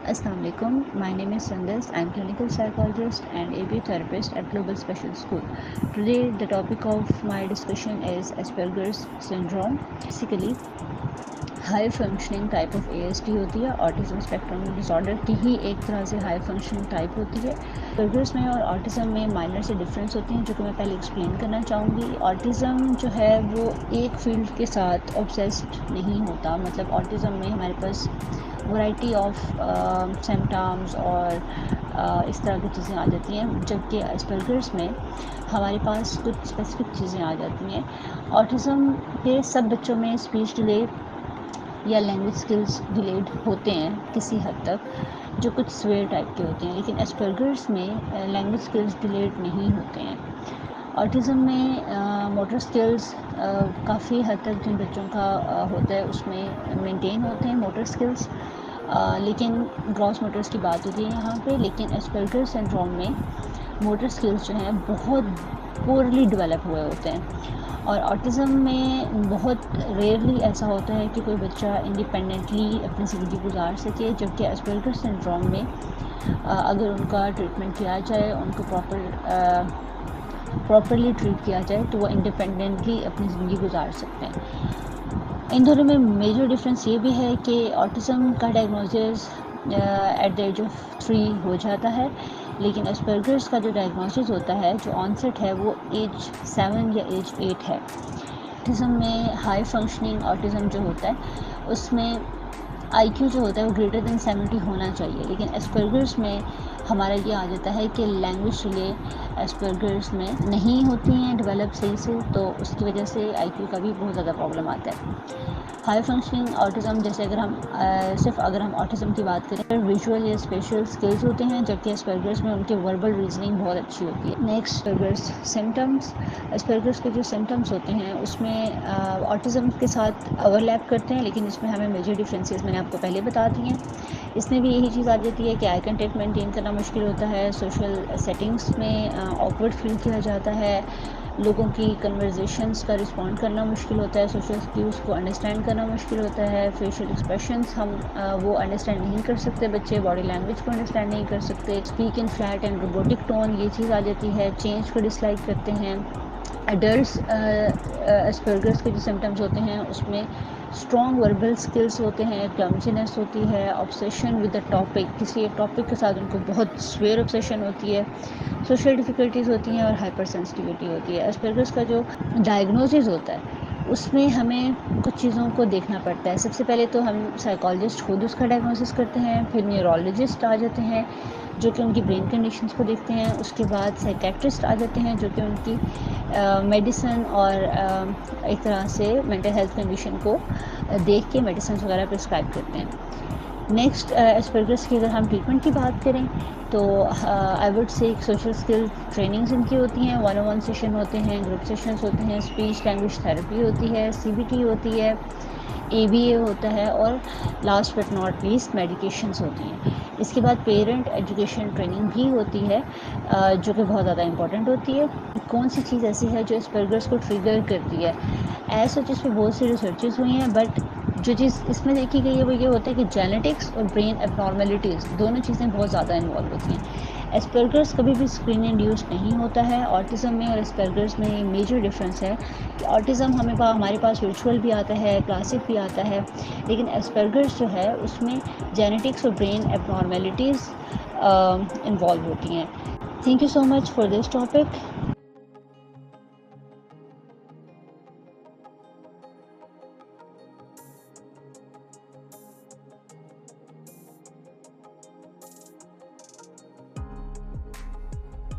Assalamu alaikum. My name is Sandes. I'm clinical psychologist and ABA therapist at Global Special School. Today, the topic of my discussion is Asperger's syndrome. Basically, high functioning type of ASD होती है। Autism spectrum disorder की ही एक तरह से high functioning type होती है। Asperger's में और ऑटिज़म में माइनर से डिफरेंस होती हैं, जो कि मैं पहले एक्सप्लेन करना चाहूँगी। ऑटिज़म जो है वो एक फील्ड के साथ ऑब्सेस्ड नहीं होता, मतलब ऑटिज़म में हमारे पास वैरायटी ऑफ सिम्पटम्स और इस तरह की चीज़ें आ जाती हैं, जबकि एस्पर्गर्स में हमारे पास कुछ स्पेसिफिक चीज़ें आ जाती हैं। ऑटिज़म के सब बच्चों में स्पीच डिले या लैंग्वेज स्किल्स डिलेड होते हैं किसी हद तक, जो कुछ स्वेयर टाइप के होते हैं, लेकिन एस्पर्गर्स में लैंग्वेज स्किल्स डिलेड नहीं होते हैं। ऑटिज़म में मोटर स्किल्स काफ़ी हद तक जिन बच्चों का होता है उसमें मेंटेन होते हैं मोटर स्किल्स, लेकिन ग्रॉस मोटर्स की बात होती है यहाँ पे। लेकिन एस्पर्गर सिंड्रोम में मोटर स्किल्स जो हैं बहुत पोरली डेवलप हुए होते हैं। और ऑटिज़म में बहुत रेयरली ऐसा होता है कि कोई बच्चा इंडिपेंडेंटली अपनी ज़िंदगी गुजार सके, जबकि एस्पर्गर सिंड्रोम में अगर उनका ट्रीटमेंट किया जाए, उनको प्रॉपरली ट्रीट किया जाए, तो वो इंडिपेंडेंटली अपनी ज़िंदगी गुजार सकते हैं। इन दोनों में मेजर डिफरेंस ये भी है कि ऑटिज़म का diagnosis at the age of 3 हो जाता है, लेकिन एस्पर्गर्स का जो डायग्नोसिस होता है, जो ऑनसेट है, वो एज 7 या एज 8 है। ऑटिज़म में हाई फंक्शनिंग ऑटिज़म जो होता है उसमें IQ जो होता है वो ग्रेटर देन 70 होना चाहिए, लेकिन एस्पर्गर्स में हमारा ये आ जाता है कि लैंग्वेज डिले एस्पर्गर्स में नहीं होती हैं डेवलप सही से, तो उसकी वजह से IQ का भी बहुत ज़्यादा प्रॉब्लम आता है। हाई फंक्शनिंग ऑटिज़म, जैसे अगर हम अगर हम ऑटिज़म की बात करें, विजुअल या स्पेशल स्किल्स होते हैं, जबकि एस्पर्गर्स में उनके वर्बल रीजनिंग बहुत अच्छी होती है। Next, Asperger's symptoms. एस्पर्गर्स के जो सिम्टम्स होते हैं उसमें ऑटिज़म के साथ ओवरलैप करते हैं, लेकिन इसमें हमें मेजर डिफरेंसेस मैंने आपको पहले बता दी हैं। इसमें भी यही चीज़ आ जाती है कि आई कंटेक्ट मेंटेन करना मुश्किल होता है, सोशल सेटिंग्स में ऑकवर्ड फील किया जाता है, लोगों की कन्वर्जेशंस का रिस्पॉन्ड करना मुश्किल होता है, सोशल क्यूज़ को अंडरस्टैंड करना मुश्किल होता है, फेशियल एक्सप्रेशंस हम वो अंडरस्टैंड नहीं कर सकते, बच्चे बॉडी लैंग्वेज को अंडरस्टैंड नहीं कर सकते, speak in flat and robotic tone, ये चीज़ आ जाती है, चेंज को डिसलाइक करते हैं। एडल्ट्स एस्पर्गर्स के जो सिम्टम्स होते हैं उसमें स्ट्रॉन्ग वर्बल स्किल्स होते हैं, क्लमजीनेस होती है, ऑब्सेशन विद द टॉपिक, किसी एक टॉपिक के साथ उनको बहुत स्वेयर ऑब्सेशन होती है, सोशल डिफ़िकल्टीज़ होती हैं और हाइपर सेंसिटिविटी होती है। एस्पर्गर्स का जो डायग्नोसिस होता है उसमें हमें कुछ चीज़ों को देखना पड़ता है। सबसे पहले तो हम साइकोलॉजिस्ट खुद उसका डायग्नोसिस करते हैं, फिर न्यूरोलॉजिस्ट आ जाते हैं जो कि उनकी ब्रेन कंडीशंस को देखते हैं, उसके बाद साइकेट्रिस्ट आ जाते हैं जो कि उनकी मेडिसिन और एक तरह से मेंटल हेल्थ कंडीशन को देख के मेडिसिन वगैरह प्रिस्क्राइब करते हैं। नेक्स्ट, एस्पर्गर्स की अगर हम ट्रीटमेंट की बात करें तो I would say social skill trainings इनकी होती हैं, 1-on-1 सेशन होते हैं, ग्रुप सेशंस होते हैं, स्पीच लैंग्वेज थेरेपी होती है, CBT होती है, ABA होता है, और last but not least medications होती हैं। इसके बाद पेरेंट एजुकेशन ट्रेनिंग भी होती है, जो कि बहुत ज़्यादा इंपॉर्टेंट होती है। कौन सी चीज़ ऐसी है जो एस्पर्गर्स को ट्रिगर करती है? ऐसा जिस पे बहुत सी रिसर्चेस हुई हैं, बट जो चीज़ इसमें देखी गई है वो ये होता है कि जेनेटिक्स और ब्रेन एबनॉर्मेलिटीज़ दोनों चीज़ें बहुत ज़्यादा इन्वॉल्व होती हैं। एस्पर्गर्स कभी भी स्क्रीन इंड्यूस नहीं होता है। ऑटिज़म में और एस्पर्गर्स में मेजर डिफरेंस है कि ऑटिज़म हमारे पास वर्चुअल भी आता है, क्लासिक भी आता है, लेकिन एस्पर्गर्स जो है उसमें जेनेटिक्स और ब्रेन एबनॉर्मेलिटीज़ इन्वॉल्व होती हैं। Thank you so much for this topic.